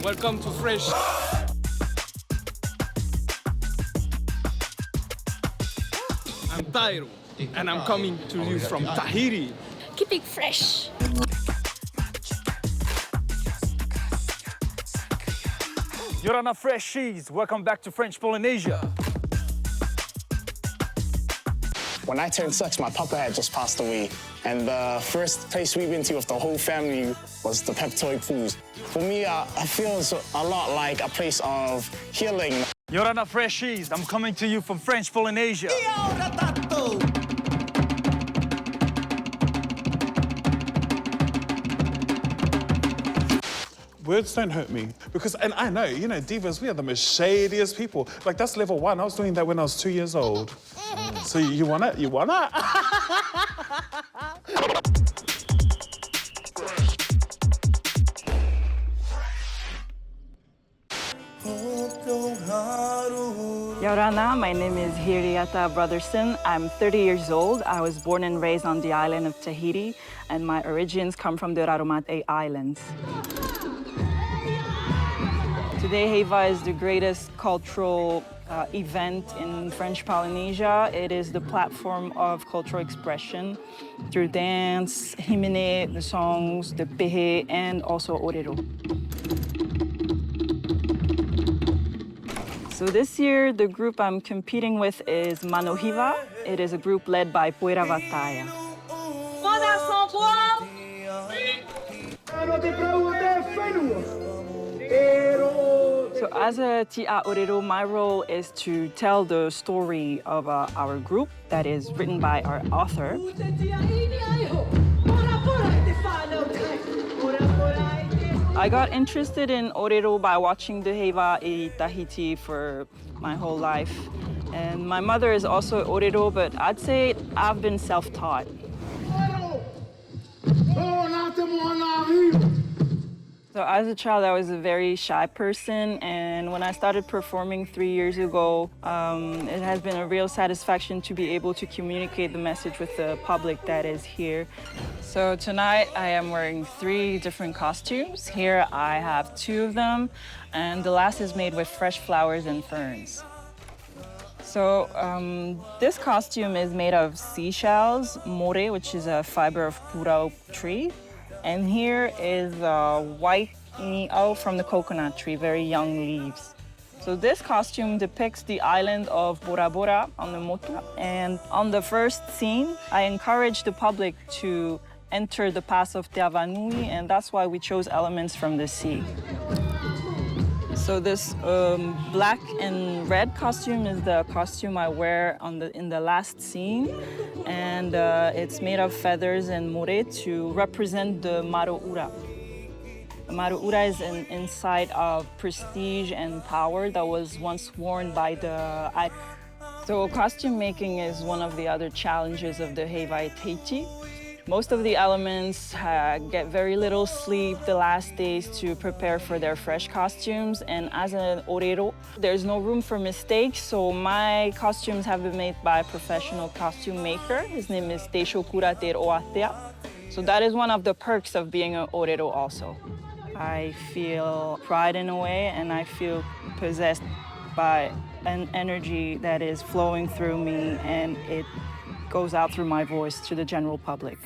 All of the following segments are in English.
Welcome to Fresh. I'm Tū'aro, and I'm coming to you from Tahiti. Keep it fresh. Orana Freshies, welcome back to French Polynesia. When I turned 6, my papa had just passed away, and the first place we went to with the whole family was the Papatoetoe pools. For me, it feels a lot like a place of healing. Orana Freshies, I'm coming to you from French Polynesia. Words don't hurt me because, and I know, you know, divas, we are the most shadiest people. Like, that's level 1. I was doing that when I was 2 years old. So you want it? You want it? Orana, my name is Hiriata Brotherson. I'm 30 years old. I was born and raised on the island of Tahiti, and my origins come from the Raumate Islands. Today, Heiva is the greatest cultural event in French Polynesia. It is the platform of cultural expression through dance, himine, the songs, the pehe, and also orero. So this year, the group I'm competing with is Māo'hi. It is a group led by Puera Vataya. So as a Tū'aro, my role is to tell the story of our group that is written by our author. I got interested in orero by watching the Heiva in Tahiti for my whole life. And my mother is also orero, but I'd say I've been self-taught. So as a child, I was a very shy person, and when I started performing 3 years ago, it has been a real satisfaction to be able to communicate the message with the public that is here. So tonight, I am wearing 3 different costumes. Here I have 2 of them, and the last is made with fresh flowers and ferns. So this costume is made of seashells, more, which is a fiber of Tū'aro tree. And here is white ni'au from the coconut tree, very young leaves. So this costume depicts the island of Bora Bora on the Motu. And on the first scene, I encourage the public to enter the pass of Te Awanui, and that's why we chose elements from the sea. So this black and red costume is the costume I wear in the last scene, and it's made of feathers and more to represent the Māuruuru. Māuruuru is an insight of prestige and power that was once worn by the. So costume making is one of the other challenges of the Heiva Tahiti. Most of the elements get very little sleep the last days to prepare for their fresh costumes. And as an orero, there's no room for mistakes, so my costumes have been made by a professional costume maker. His name is Teishokura Te Roatea. So that is one of the perks of being an orero also. I feel pride in a way, and I feel possessed by an energy that is flowing through me, and it goes out through my voice to the general public.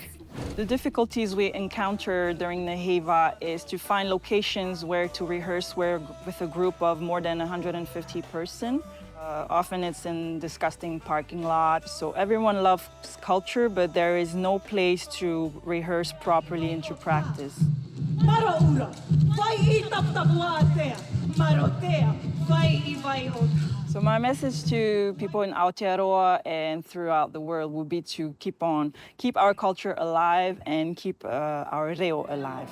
The difficulties we encounter during the Heiva is to find locations where to rehearse with a group of more than 150 persons. Often it's in disgusting parking lots, so everyone loves culture, but there is no place to rehearse properly and to practice. So my message to people in Aotearoa and throughout the world would be to keep our culture alive and keep our reo alive.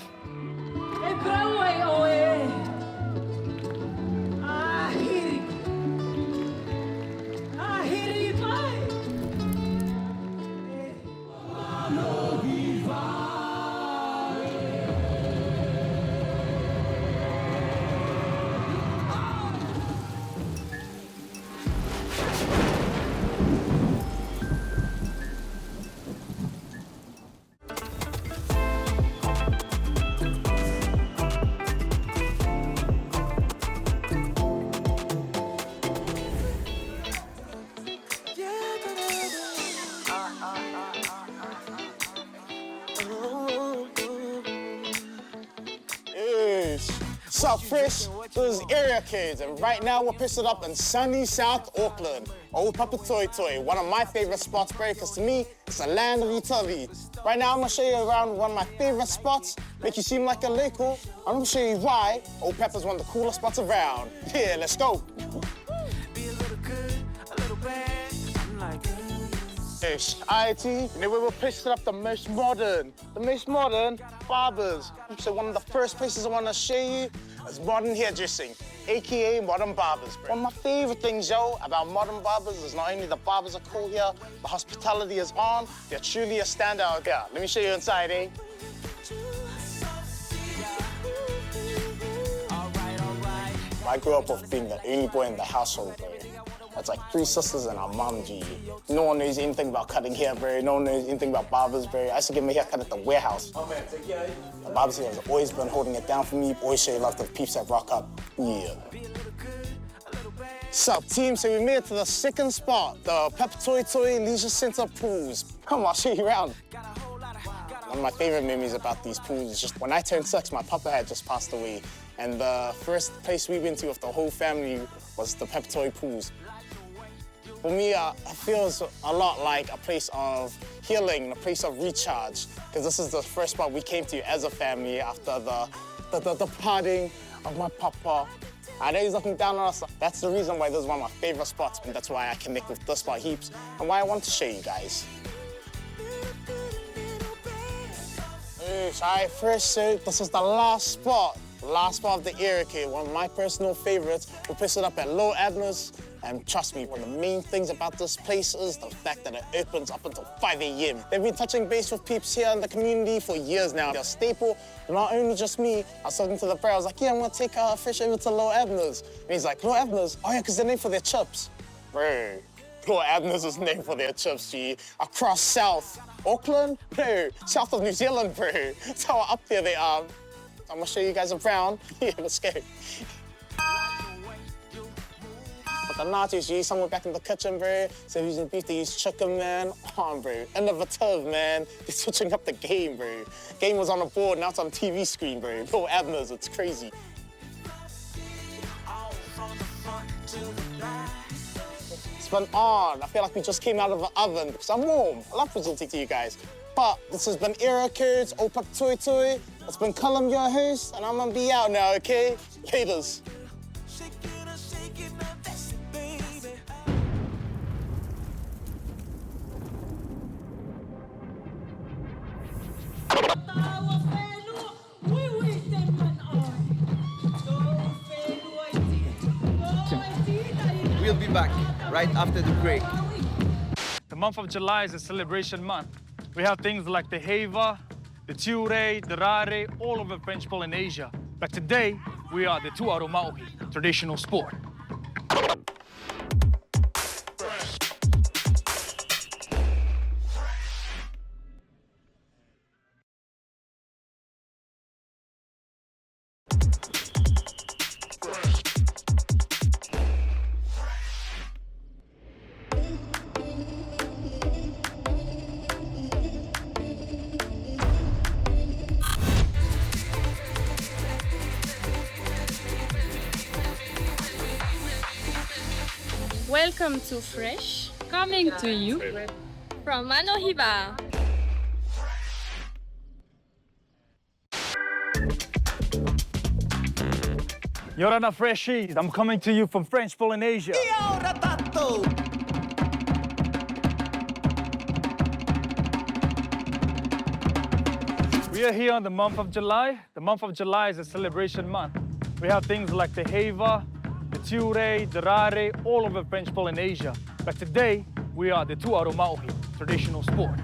Sup, Fresh? This is Area Kids, and right now we're posted up in sunny South Auckland. Old Papatoetoe, one of my favorite spots, bro, because to me, it's a land of utility. Right now, I'm gonna show you around one of my favorite spots, make you seem like a local. I'm gonna show you why Old Pap is one of the coolest spots around. Yeah, let's go. IT, and then we were posted up the most modern barbers. So one of the first places I want to show you is modern hairdressing, AKA modern barbers. One of my favorite things, yo, about modern barbers is not only the barbers are cool here, the hospitality is on, they're truly a standout here. Let me show you inside, eh? I grew up with being the only boy in the household, bro. That's like 3 sisters and our mom, G. No one knows anything about cutting hair, bro. No one knows anything about barbers, bro. I used to get my hair cut at the warehouse. Oh, man, take care. The barbers here has always been holding it down for me. Always show love to the peeps that rock up. Yeah. Sup, team? So we made it to the second spot, the Papatoetoe Leisure Centre pools. Come on, I'll show you around. One of my favorite memories about these pools is just when I turned 6, my papa had just passed away. And the first place we went to with the whole family was the Papatoetoe pools. For me, it feels a lot like a place of healing, a place of recharge, because this is the first spot we came to as a family after the parting of my papa. I know he's looking down on us. That's the reason why this is one of my favorite spots, and that's why I connect with this spot heaps, and why I want to show you guys. Alright, first, so this is the last spot of the area, okay? One of my personal favorites. We posted up at Low Admir's, and trust me, one of the main things about this place is the fact that it opens up until 5 a.m. They've been touching base with peeps here in the community for years now. They're a staple, not only just me. I was talking to the bro, I was like, yeah, I'm gonna take Fish over to Low Admir's. And he's like, Low Admir's? Oh yeah, because they're named for their chips. Bro, Low Admir's is named for their chips, G. Across South Auckland? Bro, south of New Zealand, bro. That's how up there they are. I'm gonna show you guys around. Yeah, let's go. But the nachos, you somewhere back in the kitchen, bro. So using beef, they use chicken, man. Oh, bro, innovative, man. They're switching up the game, bro. Game was on the board, now it's on TV screen, bro. Low Admir's, it's crazy. It's been on. I feel like we just came out of the oven because I'm warm. I love presenting to you guys. But this has been Area Kids, Old Papatoetoe. It's been Callum, your host, and I'm gonna be out now, okay? Laters. We'll be back right after the break. The month of July is a celebration month. We have things like the Heiva, the Tū'aro, the Rare, all over French Polynesia. But today, we are the Tū'aro Māo'hi, traditional sport. Welcome to Fresh, Coming to you from Māo'hi. Orana Freshies, I'm coming to you from French Polynesia. We are here on the month of July. The month of July is a celebration month. We have things like the Heiva, the Tū'aro, the Rare, all over French Polynesia. But today, we are the Tū'aro Māo'hi, traditional sport.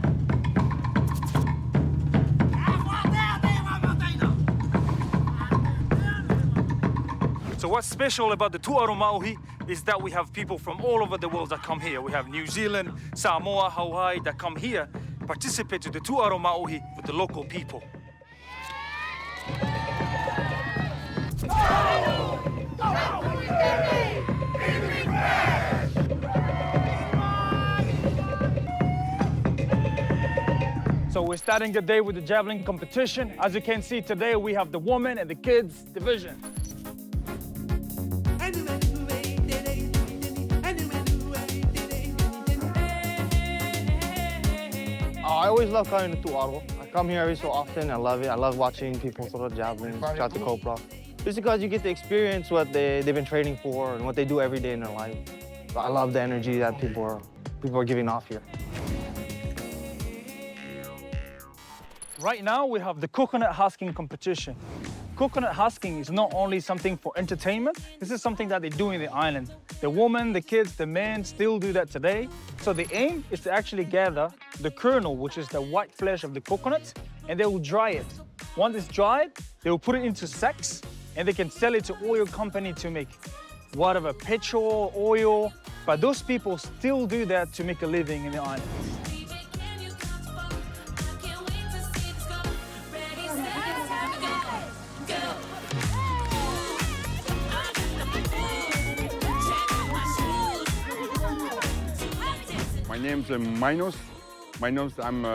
So what's special about the Tū'aro Māo'hi is that we have people from all over the world that come here. We have New Zealand, Samoa, Hawaii that come here, participate to the Tū'aro Māo'hi with the local people. So we're starting the day with the javelin competition. As you can see today, we have the women and the kids division. I always love coming to Tū'aro. I come here every so often. I love it. I love watching people throw the javelin, shot the cobra. Just because you get to experience what they've been training for and what they do every day in their life. I love the energy that people are giving off here. Right now, we have the coconut husking competition. Coconut husking is not only something for entertainment, this is something that they do in the island. The women, the kids, the men still do that today. So the aim is to actually gather the kernel, which is the white flesh of the coconut, and they will dry it. Once it's dried, they will put it into sacks, and they can sell it to oil company to make whatever, petrol, oil. But those people still do that to make a living in the island. My name's Minos. I'm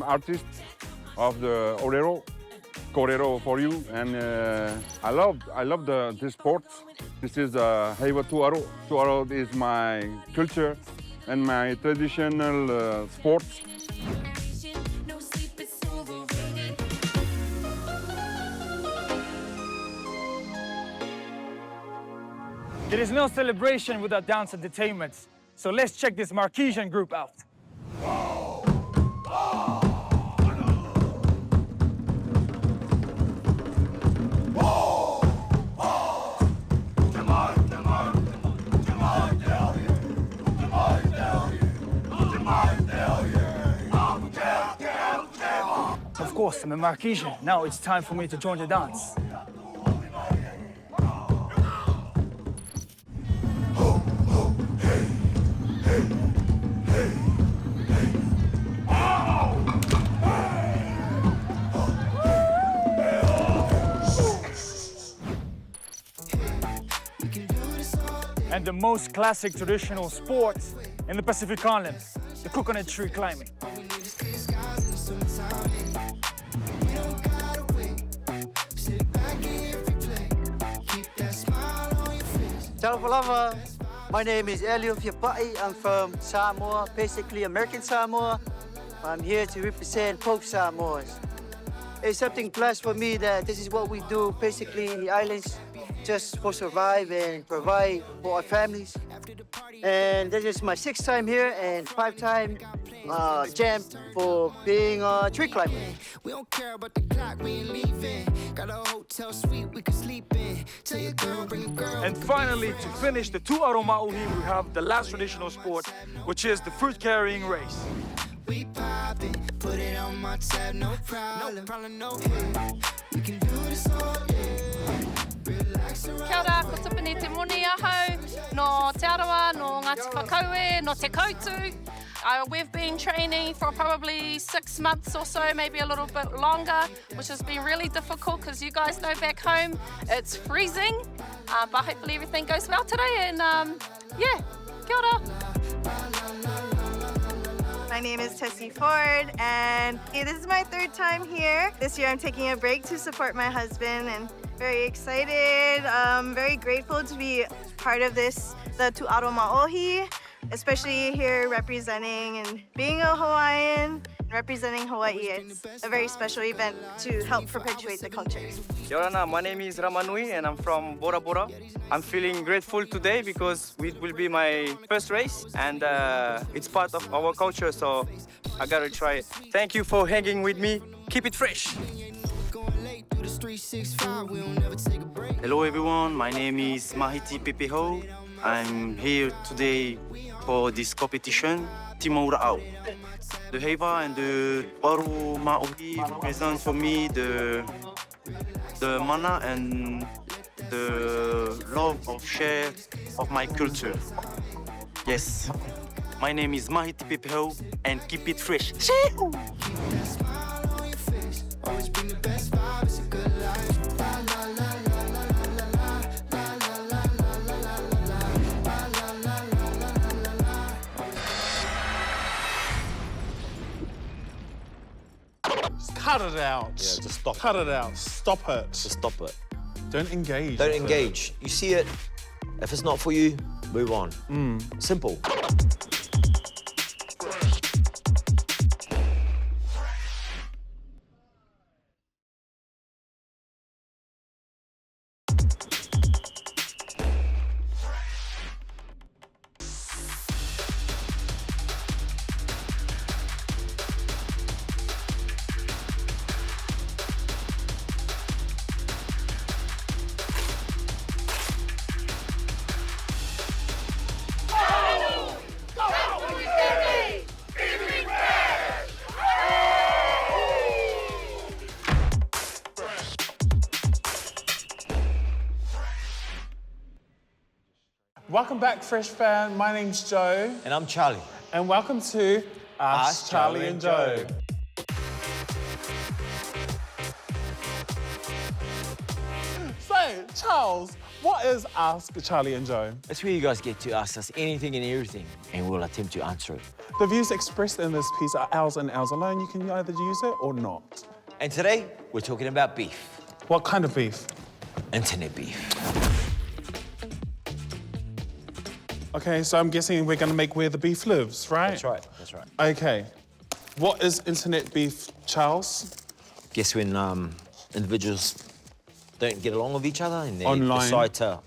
artist of the Orero for you, and I love this sport. This is Heiva Tū'aro. Tū'aro is my culture and my traditional sport. There is no celebration without dance entertainment. So let's check this Marquesian group out. Of course, I'm a Marquesian. Now it's time for me to join the dance. And the most classic traditional sport in the Pacific Islands, the coconut tree climbing. Ciao Palava. My name is Hiriata. I'm from Samoa, basically American Samoa. I'm here to represent both Samoas. It's something blessed for me that this is what we do basically in the islands, just for survive and provide for our families. And this is my 6th time here and 5-time jam for being a tree climber. We don't care about the clock, we ain't leaving. Got a hotel suite we can sleep in. Tell your girl, bring a girl. And finally, to finish the Tū'aro Māo'hi, we have the last traditional sport, which is the fruit carrying race. We poppin', put it on my tab, no problem. No problem, no. We can do this all day. Kia ora, ko tupuni te moni ahau, no te arawa, no Ngāti Whakaue, no te koutu. We've been training for probably 6 months or so, maybe a little bit longer, which has been really difficult because you guys know back home it's freezing. But hopefully everything goes well today and yeah, kia ora. My name is Tessie Ford, and this is my 3rd time here. This year I'm taking a break to support my husband, and very excited, very grateful to be part of this, the Tū'aro Māo'hi, especially here representing and being a Hawaiian, representing Hawaii. It's a very special event to help perpetuate the culture. Orana, my name is Ramanui and I'm from Bora Bora. I'm feeling grateful today because it will be my first race and it's part of our culture, so I gotta try it. Thank you for hanging with me. Keep it fresh. Hello everyone, my name is Mahiti Pepeho. I'm here today for this competition, Tū'aro. The Heiva and the Tū'aro Māo'hi represent for me the mana and the love of share of my culture. Yes, my name is Mahiti Pepeho and keep it fresh. Always bring the best vibe, it's a good life. La la la la la la la la la la la la la la la. Cut it out. Yeah, just stop. Cut it out. Stop it. Just stop it. Don't engage. Don't with engage. You see it. If it's not for you, move on. Simple. Welcome back, Fresh Fan. My name's Joe. And I'm Charlie. And welcome to Ask Charlie and Joe. So, Charles, what is Ask Charlie and Joe? It's where you guys get to ask us anything and everything, and we'll attempt to answer it. The views expressed in this piece are ours and ours alone. You can either use it or not. And today, we're talking about beef. What kind of beef? Internet beef. Okay, so I'm guessing we're gonna make where the beef lives, right? That's right, that's right. Okay. What is internet beef, Charles? Guess when individuals don't get along with each other and they Online. decide to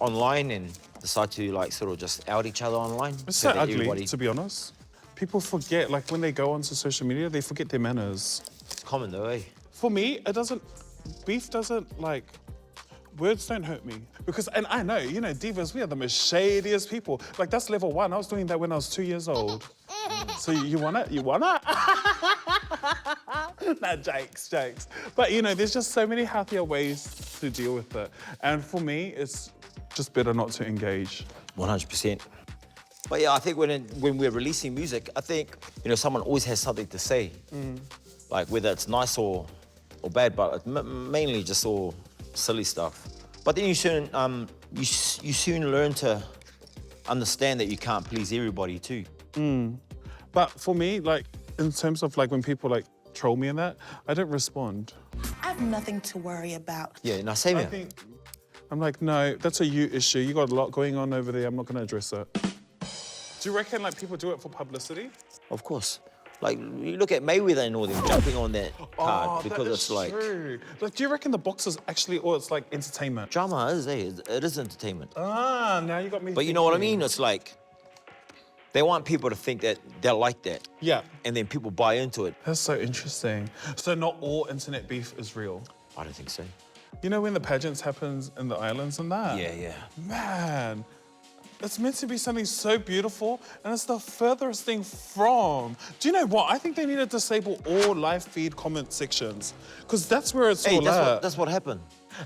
decide to like sort of just out each other online. It's so that ugly, everybody- to be honest. People forget, like when they go onto social media, they forget their manners. It's common though, eh? For me, beef doesn't like, words don't hurt me. Because, and I know, you know, divas, we are the most shadiest people. Like that's level 1. I was doing that when I was 2 years old. So you want it? You want it? Nah, jokes. But you know, there's just so many healthier ways to deal with it. And for me, it's just better not to engage. 100%. But yeah, I think when we're releasing music, I think, you know, someone always has something to say. Like whether it's nice or bad, but it's mainly just all silly stuff. But then you soon learn to understand that you can't please everybody too. But for me, like, in terms of like when people like troll me and that, I don't respond. I have nothing to worry about. Yeah, now same I here. think, I'm like, no, that's a you issue. You got a lot going on over there. I'm not gonna address it. Do you reckon like people do it for publicity? Of course. Like, you look at Mayweather and all them jumping on that card because it's like... True. Like, do you reckon the boxers actually, or it's like entertainment? Drama is, eh? It is entertainment. Ah, now you got me But you know what I thinking. mean? It's like, they want people to think that they're like that. Yeah. And then people buy into it. That's so interesting. So not all internet beef is real? I don't think so. You know when the pageants happens in the islands and that? Yeah. Man, it's meant to be something so beautiful, and it's the furthest thing from. Do you know what? I think they need to disable all live feed comment sections, because that's where it's all at. That's what happened.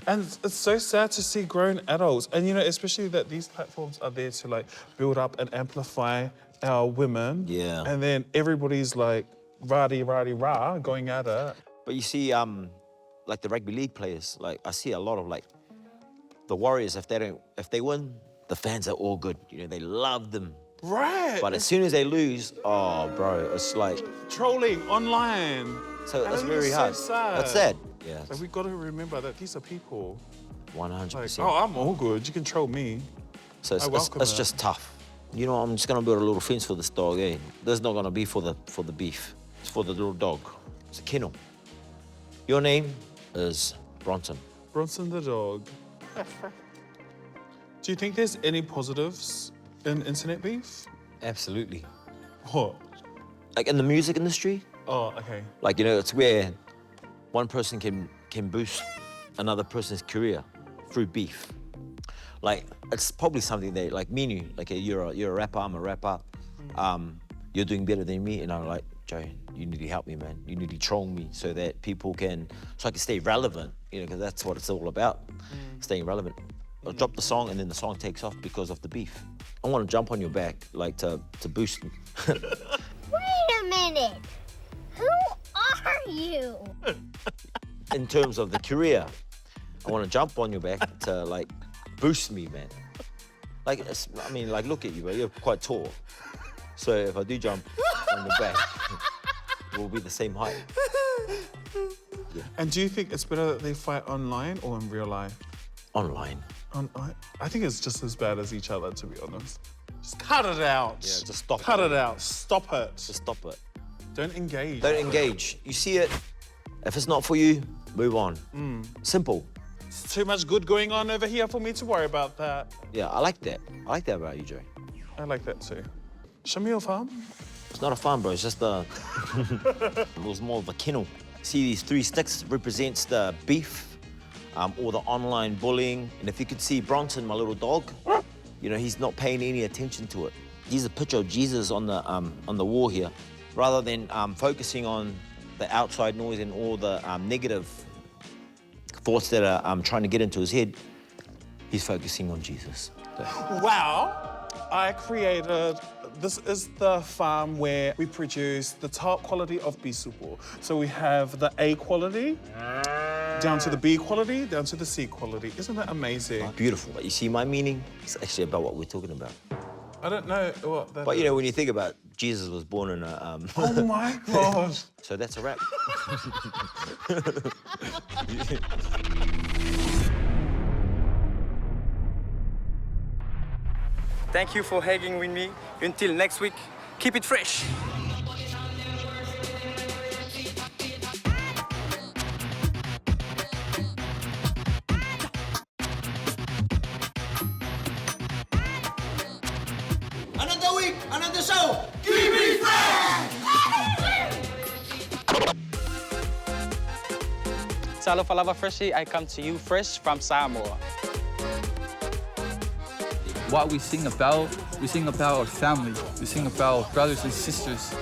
And it's so sad to see grown adults, and you know, especially that these platforms are there to like build up and amplify our women. Yeah. And then everybody's like rah going at it. But you see, like the rugby league players, like I see a lot of like the Warriors. If they win, the fans are all good. You know, they love them. Right. But as soon as they lose, oh, bro, it's like trolling online. So And it's I think very it's hard. So sad. That's sad. Yeah. Like we got to remember that these are people. 100%. Like, oh, I'm all good. You can troll me. So I welcome it's it. just tough. You know, I'm just gonna build a little fence for this dog, eh? This is not gonna be for the beef. It's for the little dog. It's a kennel. Your name is Bronson. Bronson the dog. Do you think there's any positives in internet beef? Absolutely. What? Like in the music industry, Oh, okay. like, you know, it's where one person can boost another person's career through beef. Like, it's probably something that, like me and you, like you're a rapper, I'm a rapper. You're doing better than me, and I'm like, Joe, you need to help me, man. You need to troll me so that so I can stay relevant, you know, because that's what it's all about, staying relevant. I'll drop the song and then the song takes off because of the beef. I want to jump on your back, like to boost me. Wait a minute. Who are you? In terms of the career, I want to jump on your back to like boost me, man. Like, I mean, like, look at you, bro. You're quite tall. So if I do jump on your back, we'll be the same height. Yeah. And do you think it's better that they fight online or in real life? Online. I think it's just as bad as each other, to be honest. Just cut it out. Yeah, just stop it. Cut it out. Stop it. Just stop it. Don't engage. Don't engage. You see it. If it's not for you, move on. Simple. It's too much good going on over here for me to worry about that. Yeah, I like that. I like that about you, Joe. I like that too. Show me your farm. It's not a farm, bro. It's just a... it was more of a kennel. See, these 3 sticks represents the beef, or the online bullying. And if you could see Bronson, my little dog, you know, he's not paying any attention to it. Here's a picture of Jesus on the wall here. Rather than focusing on the outside noise and all the negative thoughts that are trying to get into his head, he's focusing on Jesus. So. Wow, I created, this is the farm where we produce the top quality of beef supu. So we have the A quality, down to the B quality, down to the C quality. Isn't that amazing? Beautiful. But you see my meaning? It's actually about what we're talking about. I don't know what that But you is. know, when you think about it, Jesus was born in a... Oh my God. So that's a wrap. Thank you for hanging with me. Until next week, keep it fresh. Another week, another show. Keep it fresh. Talofa Lava Freshie, I come to you fresh from Samoa. What we sing about our family. We sing about our brothers and sisters.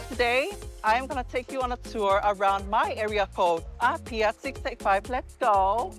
Today, I am going to take you on a tour around my area code. Apia 685. Let's go.